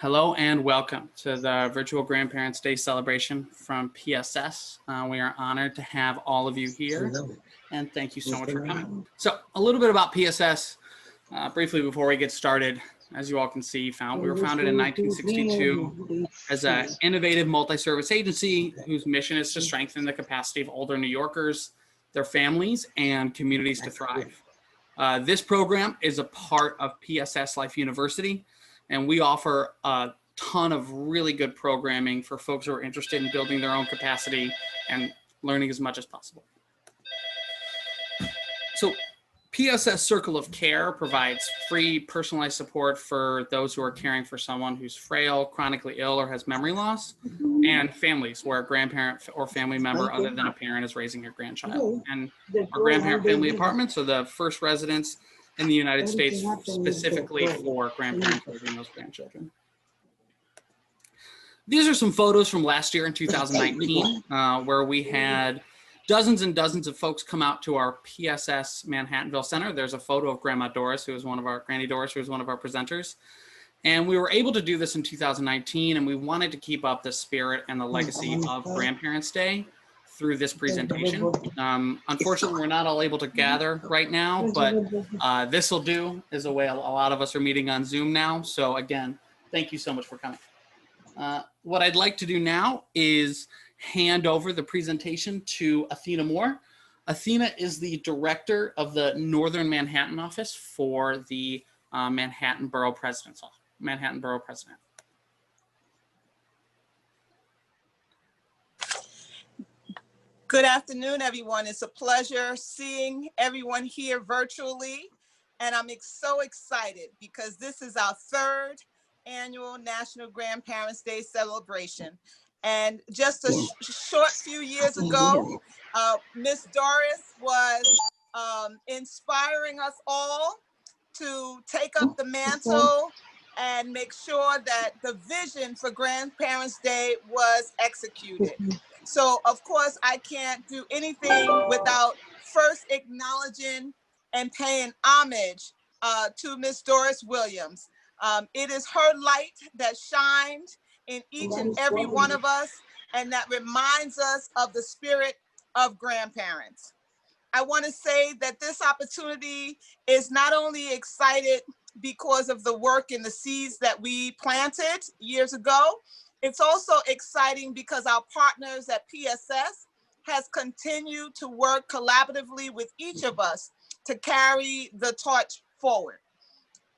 Hello and welcome to the virtual Grandparents Day celebration from PSS. We are honored to have all of you here, and thank you so much for coming. So a little bit about PSS, briefly before we get started. As you all can see, we were founded in 1962 as an innovative multi-service agency whose mission is to strengthen the capacity of older New Yorkers, their families, and communities to thrive. This program is a part of PSS Life University, and we offer a ton of really good programming for folks who are interested in building their own capacity and learning as much as possible. So Pss Circle of Care provides free personalized support for those who are caring for someone who's frail, chronically ill, or has memory loss, and families where a grandparent or family member other than a parent is raising a grandchild. And our grandparent family apartments are the first residence in the United States specifically for grandparents raising those grandchildren. These are some photos from last year in 2019, where we had dozens and dozens of folks come out to our PSS Manhattanville Center. There's a photo of Grandma Doris, who is one of our, Granny Doris, who is one of our presenters. And we were able to do this in 2019, and we wanted to keep up the spirit and the legacy of Grandparents Day through this presentation. Unfortunately, we're not all able to gather right now, but this will do as a way a lot of us are meeting on Zoom now. So again, thank you so much for coming. What I'd like to do now is hand over the presentation to Athena Moore. Athena is the director of the Northern Manhattan office for the Manhattan Borough President. Good afternoon, everyone. It's a pleasure seeing everyone here virtually, and I'm so excited because this is our third annual National Grandparents Day celebration. And just a short few years ago, Miss Doris was inspiring us all to take up the mantle and make sure that the vision for Grandparents Day was executed. So, of course, I can't do anything without first acknowledging and paying homage to Miss Doris Williams. It is her light that shined in each and every one of us, and that reminds us of the spirit of grandparents. I want to say that this opportunity is not only excited because of the work and the seeds that we planted years ago, it's also exciting because our partners at PSS has continued to work collaboratively with each of us to carry the torch forward.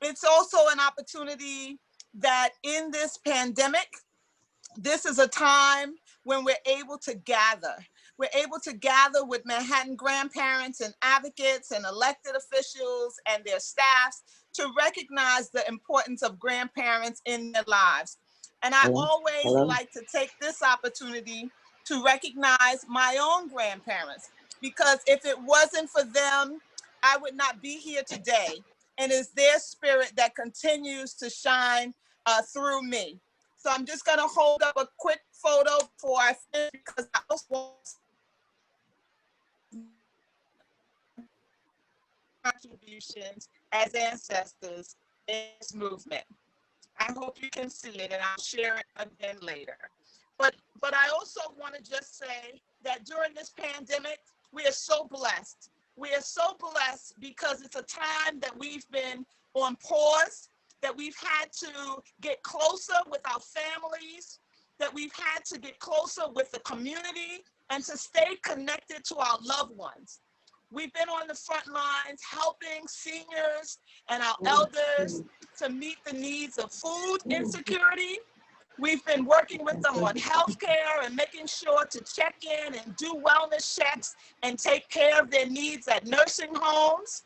It's also an opportunity that in this pandemic, this is a time when we're able to gather. We're able to gather with Manhattan grandparents and advocates and elected officials and their staffs to recognize the importance of grandparents in their lives. And I always like to take this opportunity to recognize my own grandparents, because if it wasn't for them, I would not be here today. And it's their spirit that continues to shine through me. So I'm just gonna hold up a quick photo before I finish, because I also want contributions as ancestors in this movement. I hope you can see it, and I'll share it again later. But I also want to just say that during this pandemic, we are so blessed. We are so blessed because it's a time that we've been on pause, that we've had to get closer with our families, that we've had to get closer with the community, and to stay connected to our loved ones. We've been on the front lines helping seniors and our elders to meet the needs of food insecurity. We've been working with them on healthcare and making sure to check in and do wellness checks and take care of their needs at nursing homes.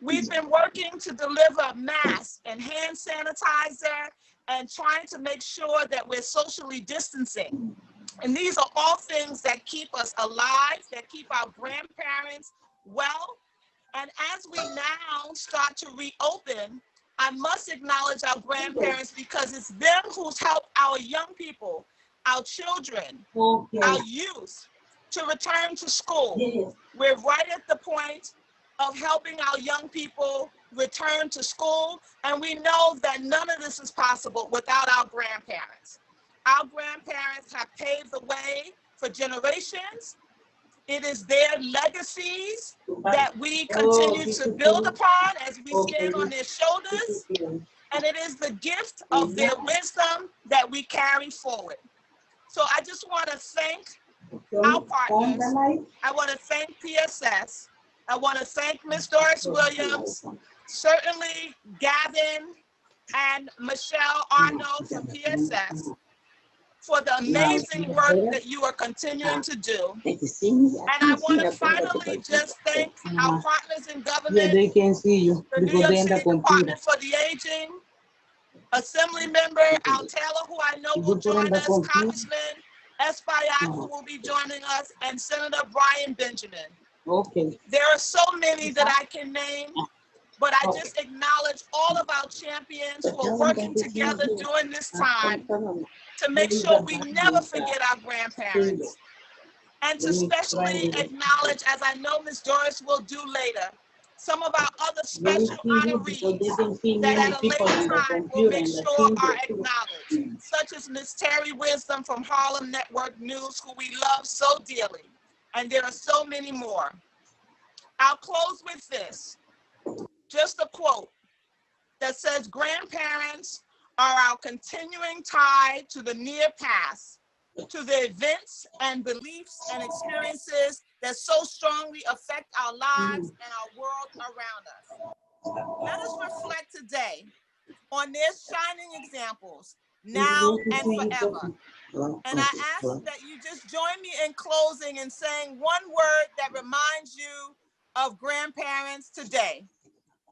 We've been working to deliver masks and hand sanitizer and trying to make sure that we're socially distancing. And these are all things that keep us alive, that keep our grandparents well. And as we now start to reopen, I must acknowledge our grandparents, because it's them who's helped our young people, our children, our youth to return to school. We're right at the point of helping our young people return to school. And we know that none of this is possible without our grandparents. Our grandparents have paved the way for generations. It is their legacies that we continue to build upon as we stand on their shoulders. And it is the gift of their wisdom that we carry forward. So I just want to thank our partners. I want to thank PSS. I want to thank Ms. Doris Williams, certainly Gavin and Michelle Arnold from PSS, for the amazing work that you are continuing to do. And I want to finally just thank our partners in government, the New York City Department for the Aging, Assembly Member Al Taylor, who I know will join us, Congressman Espaillat, who will be joining us, and Senator Brian Benjamin. Okay. There are so many that I can name, but I just acknowledge all of our champions who are working together during this time to make sure we never forget our grandparents, and to especially acknowledge, as I know Ms. Doris will do later, some of our other special honorees that at a later time will make sure are acknowledged, such as Ms. Terry Wisdom from Harlem Network News, who we love so dearly. And there are so many more. I'll close with this, just a quote that says, grandparents are our continuing tie to the near past, to the events and beliefs and experiences that so strongly affect our lives and our world around us. Let us reflect today on their shining examples, now and forever. And I ask that you just join me in closing and saying one word that reminds you of grandparents today.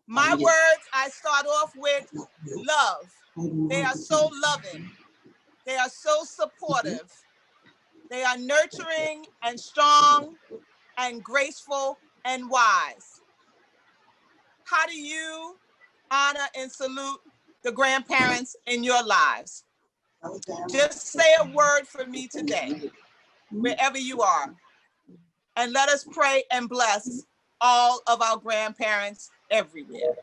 My words, I start off with love. They are so loving. They are so supportive. They are nurturing and strong and graceful and wise. How do you honor and salute the grandparents in your lives? Just say a word for me today, wherever you are. And let us pray and bless all of our grandparents everywhere.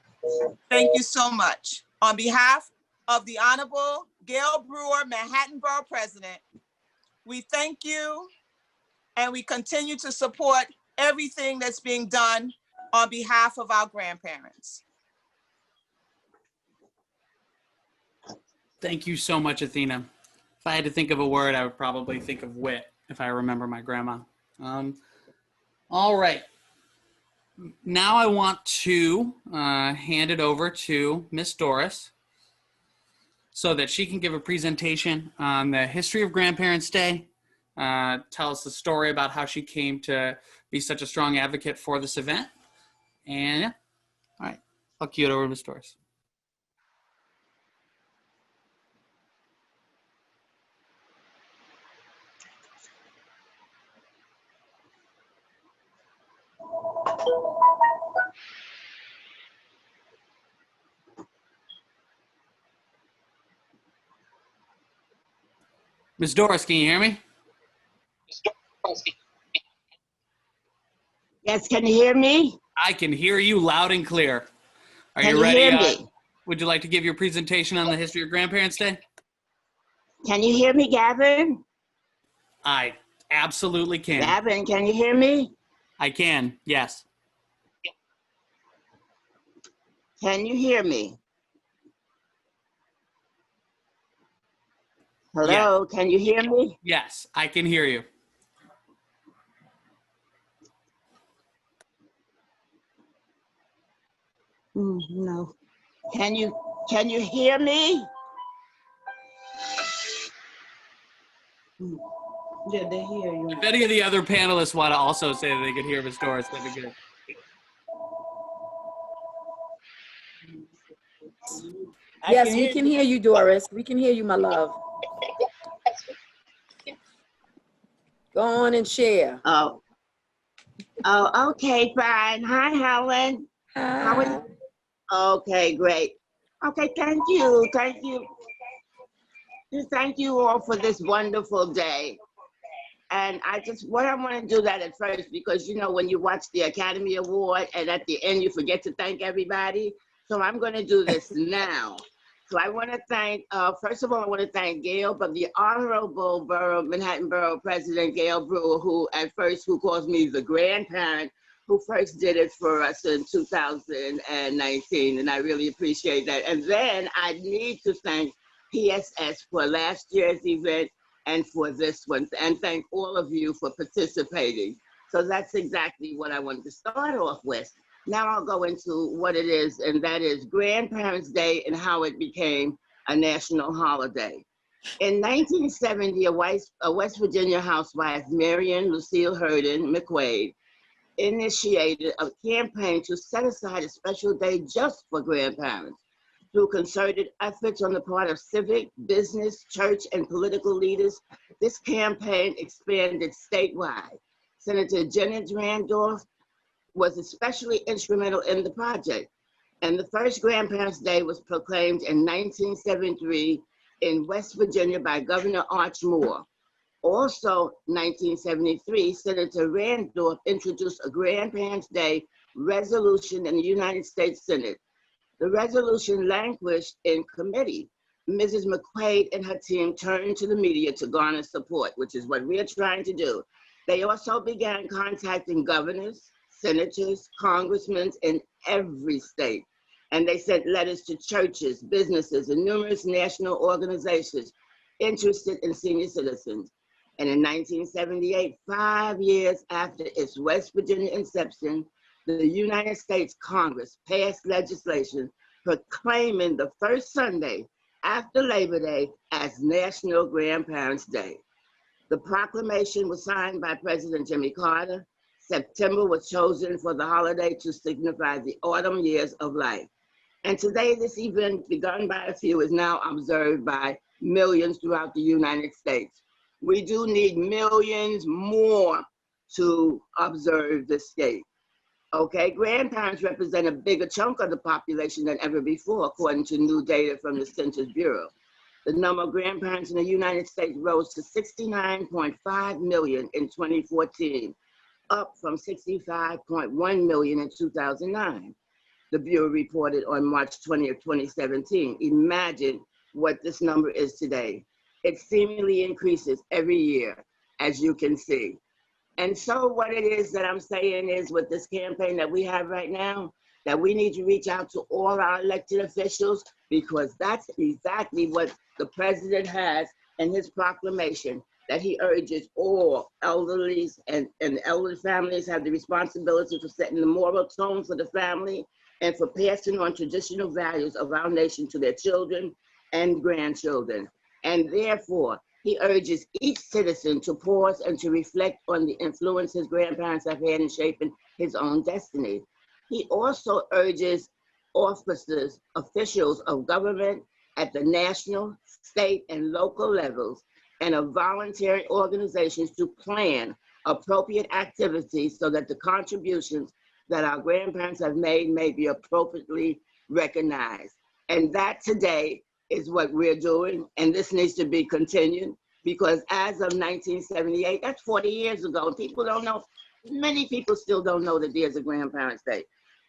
Thank you so much. On behalf of the Honorable Gail Brewer, Manhattan Borough President, we thank you and we continue to support everything that's being done on behalf of our grandparents. Thank you so much, Athena. If I had to think of a word, I would probably think of wit if I remember my grandma. All right. Now I want to hand it over to Miss Doris so that she can give a presentation on the history of Grandparents' Day, tell us the story about how she came to be such a strong advocate for this event. And yeah, all right, I'll cue it over to Miss Doris. Ms. Doris, can you hear me? Yes, can you hear me? I can hear you loud and clear. Are Can you ready? hear me? Would you like to give your presentation on the history of Grandparents' Day? Can you hear me, Gavin? I absolutely can. Gavin, can you hear me? I can, yes. Can you hear me? Hello, can you hear me? Yes, I can hear you. No. Can you hear me? Yeah, they hear you. If any of the other panelists want to also say that they could hear Ms. Doris, that'd be good. Yes, we can hear you, Doris. We can hear you, my love. Go on and share. Oh, okay, fine. Hi, Helen. How are you? Okay, great. Okay, thank you. Thank you. Thank you all for this wonderful day. And what I want to do that at first, because you know, when you watch the Academy Award and at the end you forget to thank everybody. So I'm going to do this now. So I want to thank, first of all, I want to thank Gail, but the Honorable Manhattan Borough President Gail Brewer, who calls me the grandparent, who first did it for us in 2019. And I really appreciate that. And then I need to thank PSS for last year's event and for this one, and thank all of you for participating. So that's exactly what I wanted to start off with. Now I'll go into what it is, and that is Grandparents' Day and how it became a national holiday. In 1970, a West Virginia housewife, Marion Lucille Herndon McQuaid, initiated a campaign to set aside a special day just for grandparents. Through concerted efforts on the part of civic, business, church, and political leaders, this campaign expanded statewide. Senator Janet Randolph was especially instrumental in the project, and the first Grandparents' Day was proclaimed in 1973 in West Virginia by Governor Arch Moore. Also, 1973, Senator Randolph introduced a Grandparents' Day resolution in the United States Senate. The resolution languished in committee. Mrs. McQuaid and her team turned to the media to garner support, which is what we're trying to do. They also began contacting governors, senators, congressmen in every state. And they sent letters to churches, businesses, and numerous national organizations interested in senior citizens. And in 1978, 5 years after its West Virginia inception, the United States Congress passed legislation proclaiming the first Sunday after Labor Day as National Grandparents' Day. The proclamation was signed by President Jimmy Carter. September was chosen for the holiday to signify the autumn years of life. And today, this event, begun by a few, is now observed by millions throughout the United States. We do need millions more to observe this day. Okay, grandparents represent a bigger chunk of the population than ever before, according to new data from the Census Bureau. The number of grandparents in the United States rose to 69.5 million in 2014, up from 65.1 million in 2009. The Bureau reported on March 20th, 2017. Imagine what this number is today. It seemingly increases every year, as you can see. And so what it is that I'm saying is, with this campaign that we have right now, that we need to reach out to all our elected officials, because that's exactly what the president has in his proclamation, that he urges all elderlies and elderly families have the responsibility for setting the moral tone for the family and for passing on traditional values of our nation to their children and grandchildren. And therefore, he urges each citizen to pause and to reflect on the influence his grandparents have had in shaping his own destiny. He also urges officers, officials of government at the national, state, and local levels, and of voluntary organizations to plan appropriate activities so that the contributions that our grandparents have made may be appropriately recognized. And that today is what we're doing, and this needs to be continued, because as of 1978, that's 40 years ago, people don't know, many people still don't know that there's a Grandparents' Day.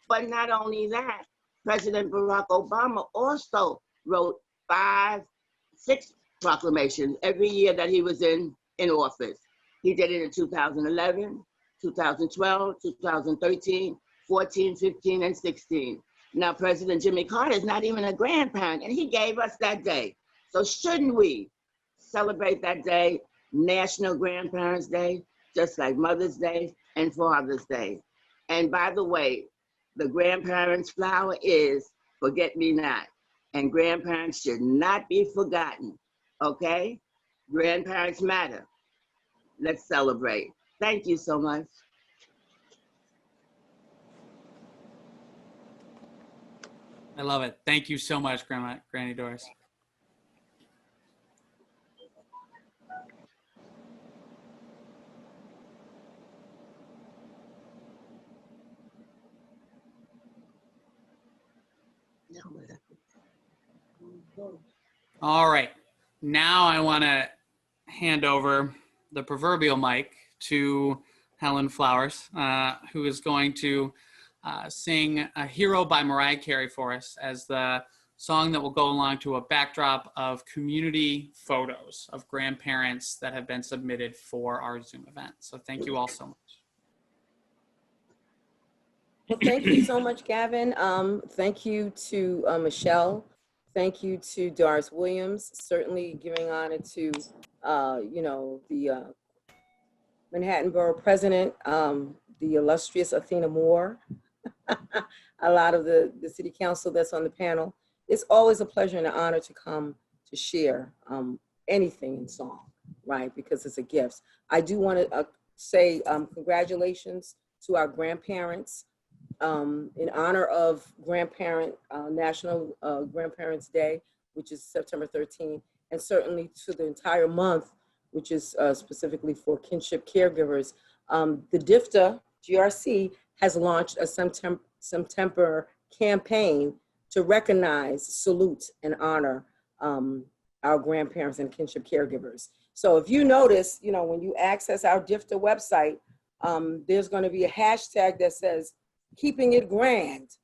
But not only that, President Barack Obama also wrote 6 proclamations every year that he was in office. He did it in 2011, 2012, 2013, 14, 15, and 16. Now, President Jimmy Carter is not even a grandparent, and he gave us that day. So shouldn't we celebrate that day, National Grandparents' Day, just like Mother's Day and Father's Day? And by the way, the grandparents' flower is forget-me-not, and grandparents should not be forgotten, okay? Grandparents matter. Let's celebrate. Thank you so much. I love it. Thank you so much, Granny Doris. All right. Now I want to hand over the proverbial mic to Helen Flowers, who is going to sing A Hero by Mariah Carey for us as the song that will go along to a backdrop of community photos of grandparents that have been submitted for our Zoom event. So thank you all so much. Well, thank you so much, Gavin. Thank you to Michelle. Thank you to Doris Williams, certainly giving honor to, the Manhattan Borough President, the illustrious Athena Moore, a lot of the city council that's on the panel. It's always a pleasure and an honor to come to share anything in song, right? Because it's a gift. I do want to say congratulations to our grandparents in honor of National Grandparents Day, which is September 13th, and certainly to the entire month, which is specifically for kinship caregivers. The DFTA, GRC, has launched a September campaign to recognize, salute, and honor our grandparents and kinship caregivers. So if you notice, when you access our DFTA website, there's going to be a hashtag that says, keeping it grand,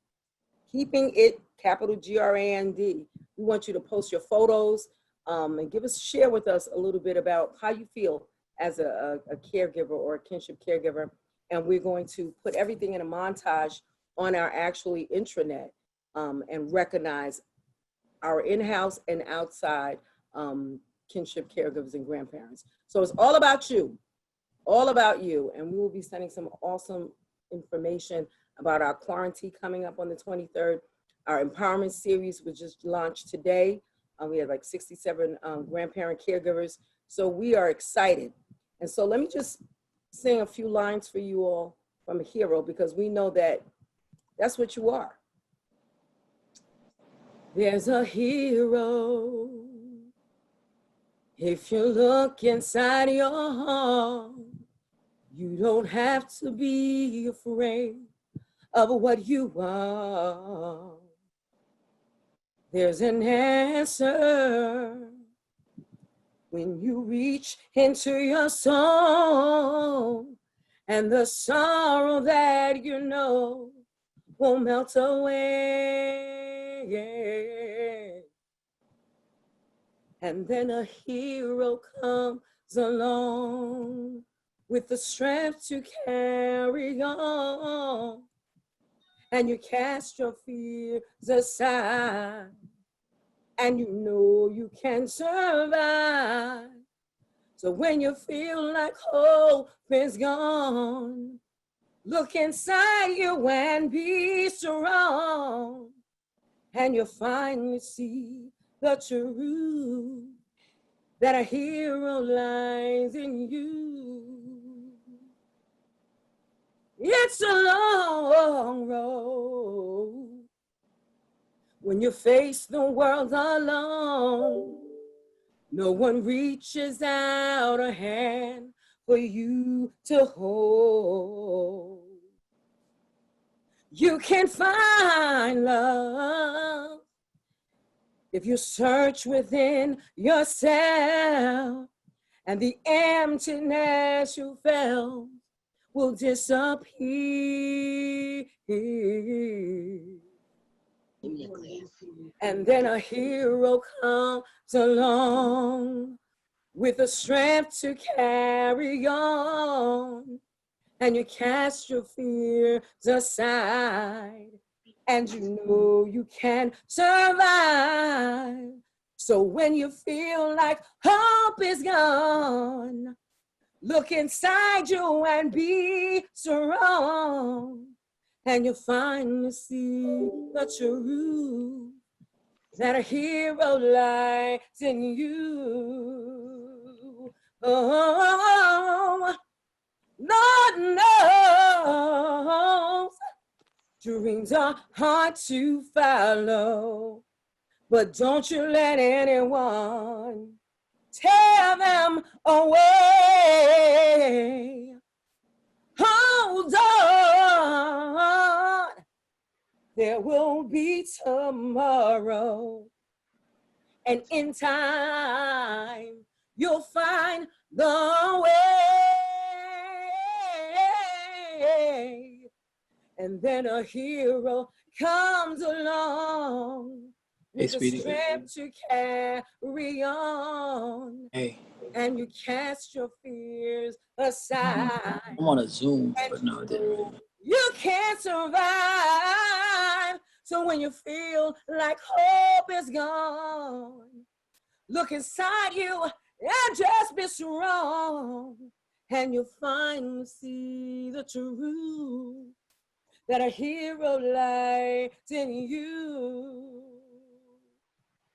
keeping it, capital G-R-A-N-D. We want you to post your photos and share with us a little bit about how you feel as a caregiver or a kinship caregiver. And we're going to put everything in a montage on our actually intranet and recognize our in-house and outside kinship caregivers and grandparents. So it's all about you, and we will be sending some awesome information about our quarantine coming up on the 23rd. Our empowerment series was just launched today. We had like 67 grandparent caregivers. So we are excited. And so let me just sing a few lines for you all from A Hero, because we know that that's what you are. There's a hero. If you look inside your heart, you don't have to be afraid of what you are. There's an answer when you reach into your soul, and the sorrow that you know won't melt away. And then a hero comes along with the strength to carry on, and you cast your fears aside, and you know you can survive. So when you feel like hope is gone, look inside you and be strong, and you'll finally see the truth that a hero lies in you. It's a long road when you face the world alone. No one reaches out a hand for you to hold. You can find love if you search within yourself, and the emptiness you felt will disappear. And then a hero comes along with the strength to carry on, and you cast your fears aside, and you know you can survive. So when you feel like hope is gone, look inside you and be strong, and you'll finally see the truth that a hero lies in you. Oh, Lord knows dreams are hard to follow, but don't you let anyone tear them away. Hold on, there will be tomorrow, and in time you'll find the way. And then a hero comes along with the strength to carry on. Hey, And you cast your fears aside. I want to zoom, but no, it didn't. You can't survive. So when you feel like hope is gone, look inside you and just be strong. And you'll finally see the truth, that a hero lies in you.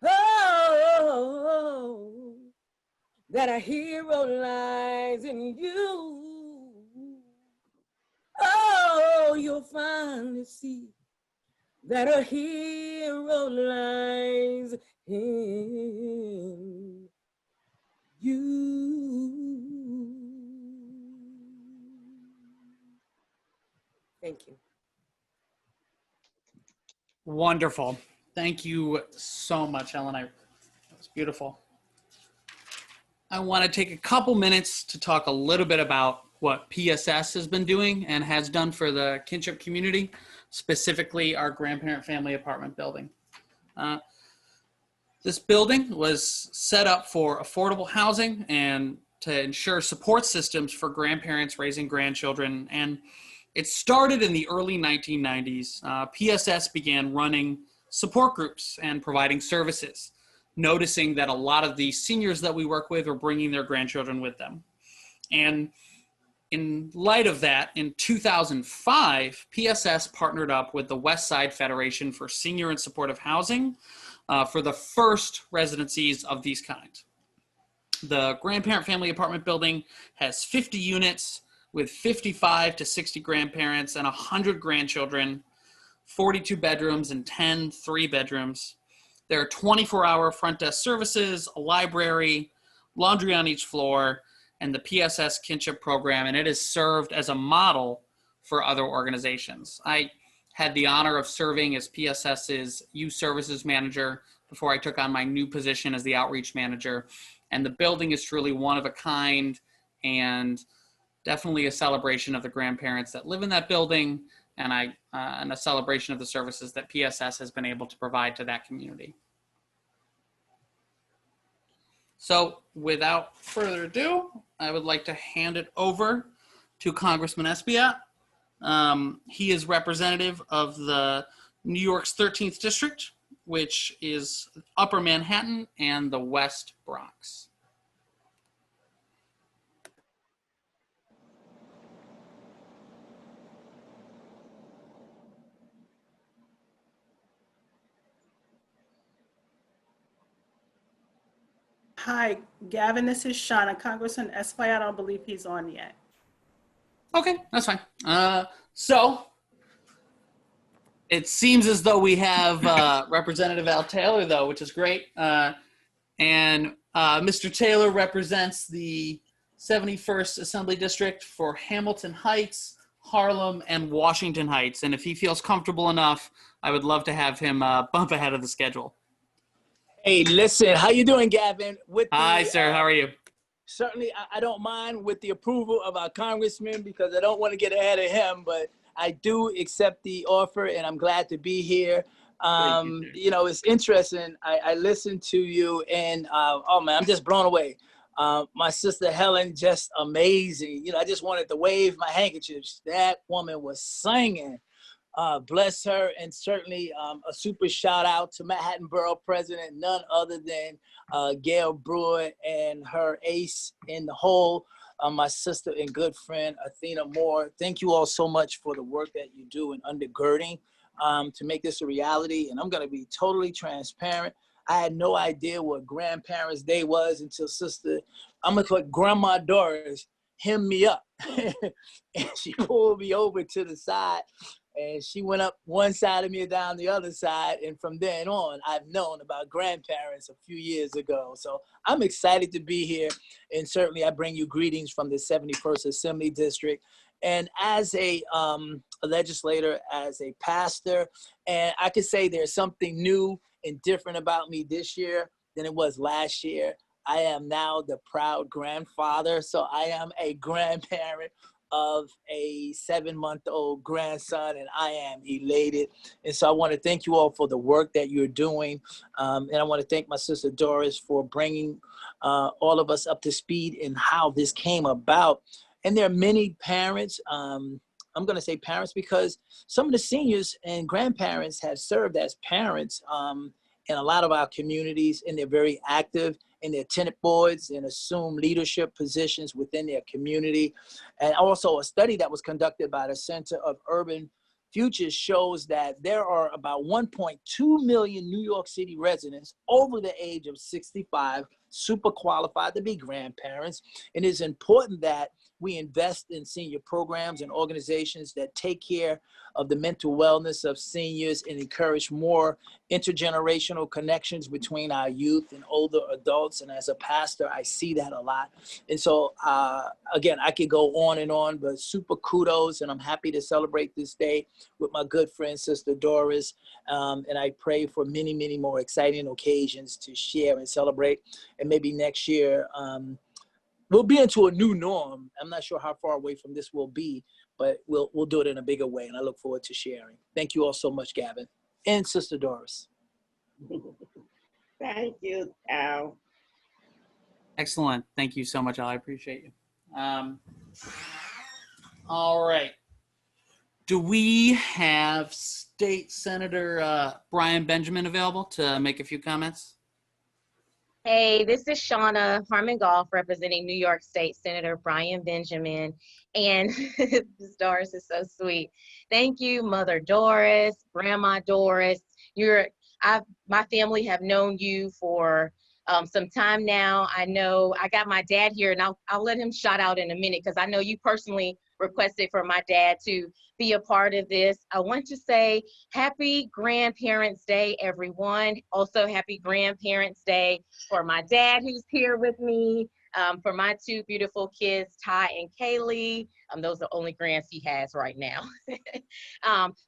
Oh, that a hero lies in you. Oh, you'll finally see that a hero lies in you. Thank you. Wonderful. Thank you so much, Ellen. That was beautiful. I want to take a couple minutes to talk a little bit about what PSS has been doing and has done for the kinship community, specifically our grandparent family apartment building. This building was set up for affordable housing and to ensure support systems for grandparents raising grandchildren. And it started in the early 1990s. PSS began running support groups and providing services, noticing that a lot of the seniors that we work with were bringing their grandchildren with them. And in light of that, in 2005, PSS partnered up with the West Side Federation for Senior and Supportive Housing for the first residencies of these kinds. The grandparent family apartment building has 50 units with 55 to 60 grandparents and 100 grandchildren, 42 bedrooms and 10 3-bedrooms. There are 24-hour front desk services, a library, laundry on each floor, and the PSS Kinship Program, and it has served as a model for other organizations. I had the honor of serving as PSS's Youth Services Manager before I took on my new position as the Outreach Manager, and the building is truly one of a kind and definitely a celebration of the grandparents that live in that building, and a celebration of the services that PSS has been able to provide to that community. So without further ado, I would like to hand it over to Congressman Espaillat. He is representative of the New York's 13th District, which is Upper Manhattan and the West Bronx. Hi, Gavin, this is Shauna. Congressman Espaillat, I don't believe he's on yet. Okay, that's fine. So it seems as though we have Representative Al Taylor, though, which is great. And Mr. Taylor represents the 71st Assembly District for Hamilton Heights, Harlem, and Washington Heights. And if he feels comfortable enough, I would love to have him bump ahead of the schedule. Hey, listen, how you doing, Gavin? Hi, sir. How are you? Certainly, I don't mind with the approval of our congressman because I don't want to get ahead of him, but I do accept the offer, and I'm glad to be here. You know, it's interesting. I listened to you, and oh, man, I'm just blown away. My sister Helen, just amazing. You know, I just wanted to wave my handkerchiefs. That woman was singing. Bless her, and certainly a super shout out to Manhattan Borough President, none other than Gail Brewer and her ace in the hole, my sister and good friend, Athena Moore. Thank you all so much for the work that you do in undergirding to make this a reality. And I'm gonna be totally transparent. I had no idea what Grandparents' Day was until sister, I'm gonna call it Grandma Doris, hemmed me up. And she pulled me over to the side. And she went up one side of me and down the other side. And from then on, I've known about grandparents a few years ago. So I'm excited to be here. And certainly I bring you greetings from the 71st Assembly District. And as a legislator, as a pastor, and I could say there's something new and different about me this year than it was last year. I am now the proud grandfather. So I am a grandparent of a 7-month-old grandson, and I am elated. And so I want to thank you all for the work that you're doing. And I want to thank my sister Doris for bringing all of us up to speed in how this came about. And there are many parents, I'm going to say parents because some of the seniors and grandparents have served as parents in a lot of our communities, and they're very active in their tenant boards and assume leadership positions within their community. And also a study that was conducted by the Center of Urban Futures shows that there are about 1.2 million New York City residents over the age of 65 super qualified to be grandparents. And it's important that we invest in senior programs and organizations that take care of the mental wellness of seniors and encourage more intergenerational connections between our youth and older adults. And as a pastor, I see that a lot. And so, again, I could go on, but super kudos. And I'm happy to celebrate this day with my good friend, Sister Doris. And I pray for many, many more exciting occasions to share and celebrate. And maybe next year, we'll be into a new norm. I'm not sure how far away from this we'll be, but we'll do it in a bigger way. And I look forward to sharing. Thank you all so much, Gavin and Sister Doris. Thank you, Al. Excellent. Thank you so much, Al. I appreciate you. All right. Do we have State Senator Brian Benjamin available to make a few comments? Hey, this is Shauna Harmon Goff representing New York State Senator Brian Benjamin. And this Doris is so sweet. Thank you, Mother Doris, Grandma Doris. My family have known you for some time now. I know I got my dad here, and I'll let him shout out in a minute because I know you personally requested for my dad to be a part of this. I want to say happy Grandparents' Day, everyone. Also happy Grandparents' Day for my dad who's here with me, for my two beautiful kids, Ty and Kaylee. Those are the only grands he has right now.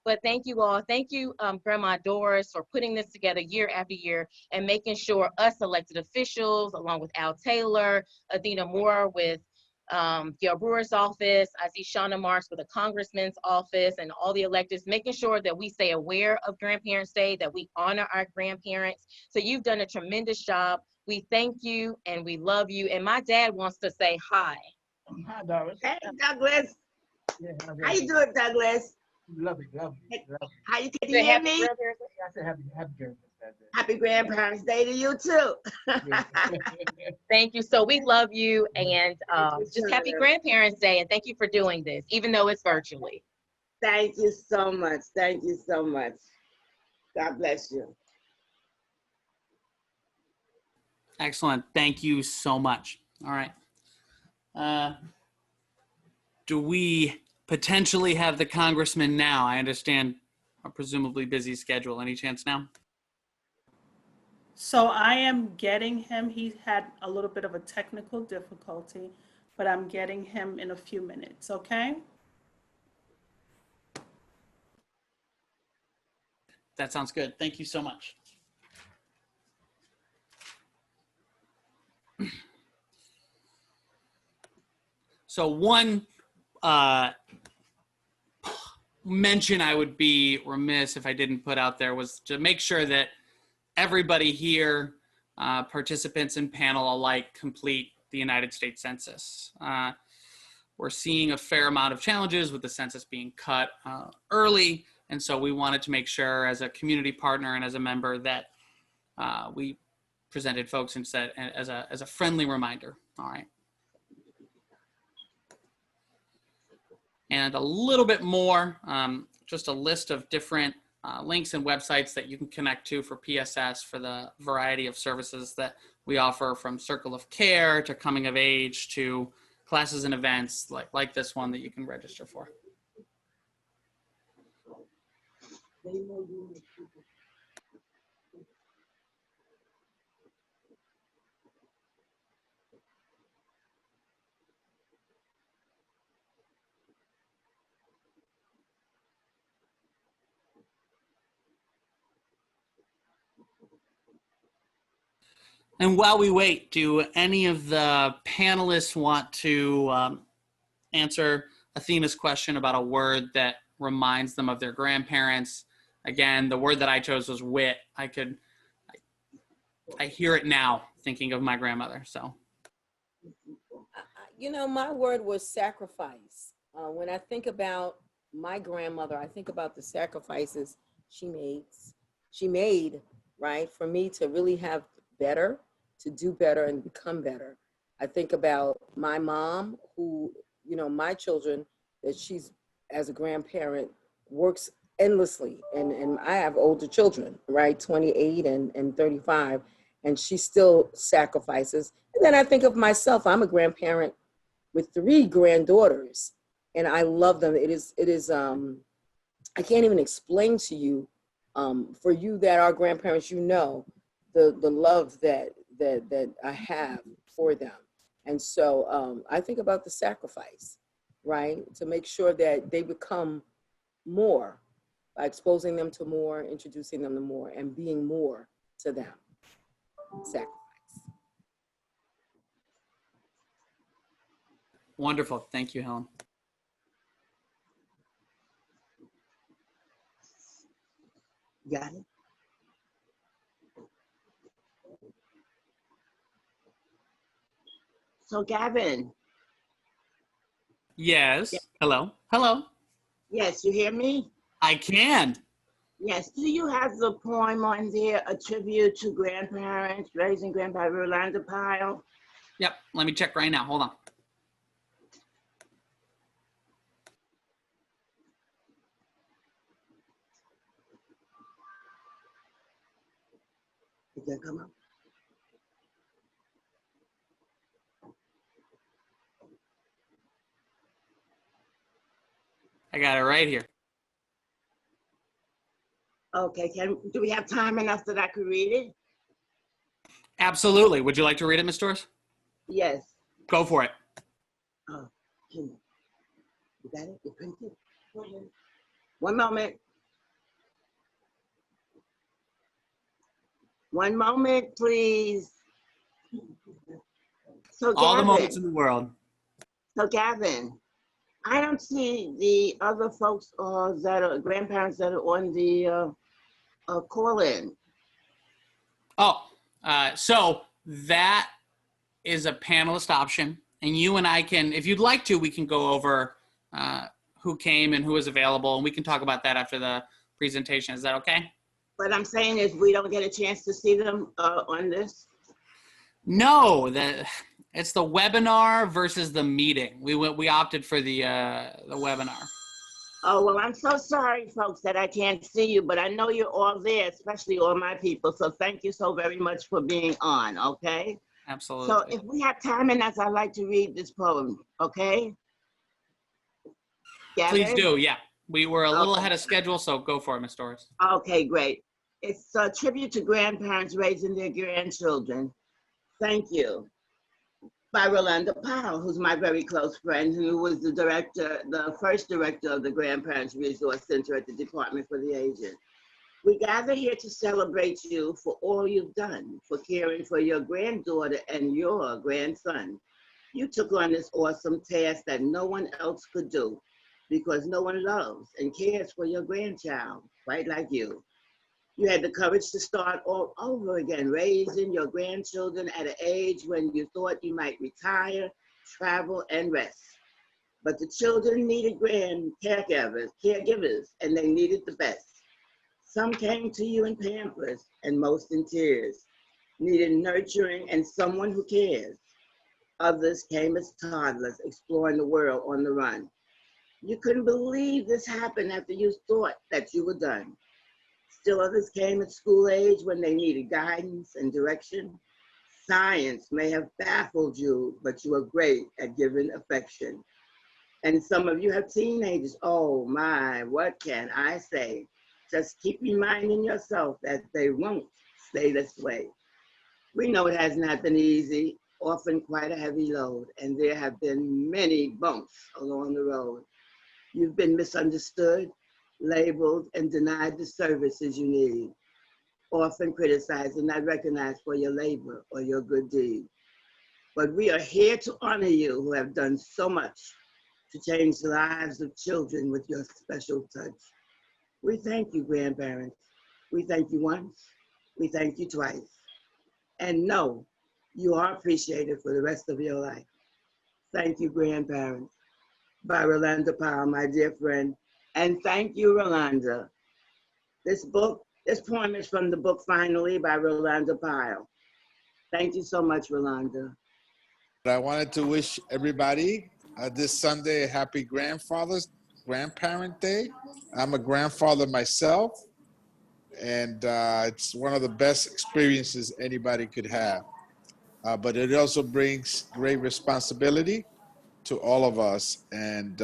But thank you all. Thank you, Grandma Doris, for putting this together year after year and making sure us elected officials, along with Al Taylor, Adina Moore with Gail Brewer's office, I see Shauna Marks with the congressman's office, and all the electeds, making sure that we stay aware of Grandparents' Day, that we honor our grandparents. So you've done a tremendous job. We thank you and we love you. And my dad wants to say hi. Hi, Doris. Hey, Douglas. Yeah, How you doing, Douglas? Lovely. How you can you hear me? I said happy Grandparents' Day. Happy Grandparents' Day to you too. Thank you. So we love you, and just happy too. Grandparents' Day, and thank you for doing this, even though it's virtually. Thank you so much. Thank you so much. God bless you. Excellent. Thank you so much. All right. Do we potentially have the congressman now? I understand a presumably busy schedule. Any chance now? So I am getting him. He had a little bit of a technical difficulty, but I'm getting him in a few minutes, okay? That sounds good. Thank you so much. So one mention I would be remiss if I didn't put out there was to make sure that everybody here, participants and panel alike, complete the United States Census. We're seeing a fair amount of challenges with the census being cut early, and so we wanted to make sure as a community partner and as a member that we presented folks and said as a friendly reminder. All right. And a little bit more, just a list of different links and websites that you can connect to for PSS for the variety of services that we offer, from Circle of Care to Coming of Age to classes and events like this one that you can register for. And while we wait, do any of the panelists want to answer Athena's question about a word that reminds them of their grandparents? Again, the word that I chose was wit. I hear it now thinking of my grandmother, so. You know, my word was sacrifice. When I think about my grandmother, I think about the sacrifices she made, right, for me to really have better, to do better and become better. I think about my mom who, you know, my children, that she's, as a grandparent, works endlessly. And I have older children, right, 28 and 35, and she still sacrifices. And then I think of myself, I'm a grandparent with 3 granddaughters, and I love them. It is, I can't even explain to you, for you that are grandparents, you know, the love that I have for them. And so I think about the sacrifice, right? To make sure that they become more, by exposing them to more, introducing them to more, and being more to them. Sacrifice. Wonderful. Thank you, Helen. Got it? So Gavin, Yes. Yeah. Hello. Hello. yes, you hear me? I can. Yes, do you have the poem on there, A Tribute to Grandparents, Raising Grandpa Rolanda Pyle? Yep. Let me check right now. Hold on. Did that come up? I got it right here. Okay, do we have time enough that I could read it? Absolutely. Would you like to read it, Ms. Doris? Yes. Go for it. Oh, you got it? You printed? Go ahead. One moment. One moment, please. So All the Gavin, moments in the world. I don't see the other folks that are grandparents that are on the call-in. Oh, so that is a panelist option. And you and I can, if you'd like to, we can go over who came and who was available. And we can talk about that after the presentation. Is that okay? What I'm saying is we don't get a chance to see them on this. No, it's the webinar versus the meeting. We opted for the webinar. Oh, well, I'm so sorry, folks, that I can't see you, but I know you're all there, especially all my people. So thank you so very much for being on, okay? Absolutely. So if we have time enough, I'd like to read this poem, okay? Gavin? Please do, yeah. We were a little Okay. ahead of schedule, so go for it, Ms. Doris. Okay, great. It's a tribute to grandparents raising their grandchildren. Thank you. By Rolanda Pyle, who's my very close friend, who was the first director of the Grandparents Resource Center at the Department for the Aged. We gather here to celebrate you for all you've done, for caring for your granddaughter and your grandson. You took on this awesome task that no one else could do, because no one loves and cares for your grandchild, quite like you. You had the courage to start all over again, raising your grandchildren at an age when you thought you might retire, travel, and rest. But the children needed caregivers, and they needed the best. Some came to you in pampers, and most in tears, needed nurturing and someone who cares. Others came as toddlers, exploring the world on the run. You couldn't believe this happened after you thought that you were done. Still others came at school age when they needed guidance and direction. Science may have baffled you, but you are great at giving affection. And some of you have teenagers. Oh my, what can I say? Just keep reminding yourself that they won't stay this way. We know it has not been easy, often quite a heavy load, and there have been many bumps along the road. You've been misunderstood, labeled, and denied the services you need. often criticized and not recognized for your labor or your good deed. But we are here to honor you who have done so much to change the lives of children with your special touch. We thank you, grandparents. We thank you once, we thank you twice. And know you are appreciated for the rest of your life. Thank you, grandparents. By Rolanda Powell, my dear friend. And thank you, Rolanda. This poem is from the book Finally by Rolanda Powell. Thank you so much, Rolanda. I wanted to wish everybody this Sunday a happy Grandparent Day. I'm a grandfather myself, and it's one of the best experiences anybody could have. But it also brings great responsibility to all of us, and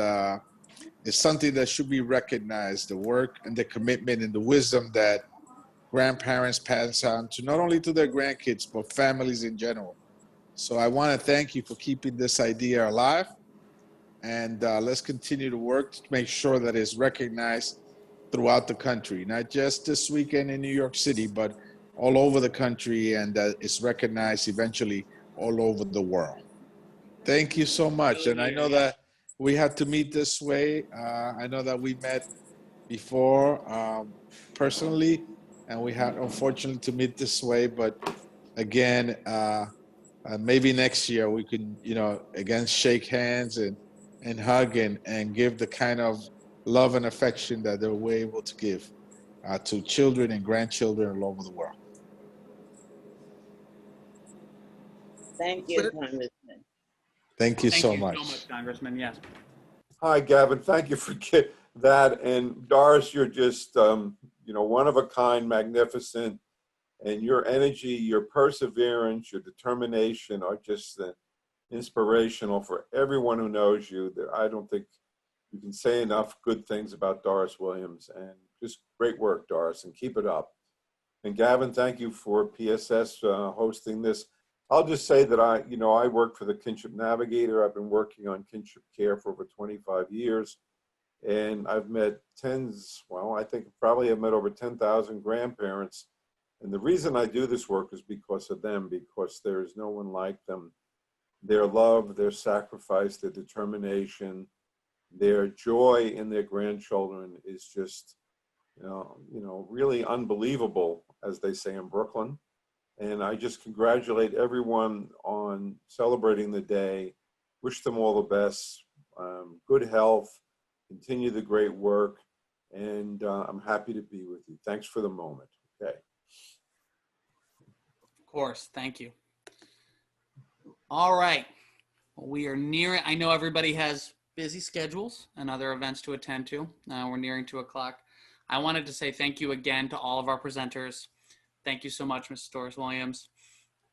it's something that should be recognized, the work and the commitment and the wisdom that grandparents pass on to not only to their grandkids, but families in general. So I want to thank you for keeping this idea alive, and let's continue to work to make sure that it's recognized throughout the country, not just this weekend in New York City, but all over the country, and that it's recognized eventually all over the world. Thank you so much. And I know that we had to meet this way. I know that we met before personally, and we had unfortunately to meet this way, but again, maybe next year we can, again, shake hands and hug and give the kind of love and affection that we're able to give to children and grandchildren all over the world. Thank you, Congressman. Thank you so Thank you much. so much, Congressman. Yes. Hi, Gavin. Thank you for that. And Doris, you're just, one of a kind, magnificent. And your energy, your perseverance, your determination are just inspirational for everyone who knows you. I don't think you can say enough good things about Doris Williams. And just great work, Doris, and keep it up. And Gavin, thank you for PSS hosting this. I'll just say that I work for the Kinship Navigator. I've been working on kinship care for over 25 years. And I've met I think probably I've met over 10,000 grandparents. And the reason I do this work is because of them, because there is no one like them. Their love, their sacrifice, their determination, their joy in their grandchildren is just, really unbelievable, as they say in Brooklyn. And I just congratulate everyone on celebrating the day. Wish them all the best, good health, continue the great work, and I'm happy to be with you. Thanks for the moment. Okay. Of course. Thank you. All right. Well, we are near it. I know everybody has busy schedules and other events to attend to. We're nearing 2:00. I wanted to say thank you again to all of our presenters. Thank you so much, Mrs. Doris Williams.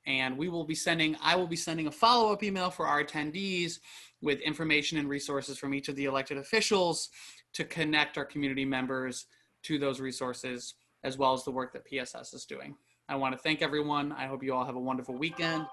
And I will be sending a follow-up email for our attendees with information and resources from each of the elected officials to connect our community members to those resources, as well as the work that PSS is doing. I want to thank everyone. I hope you all have a wonderful weekend.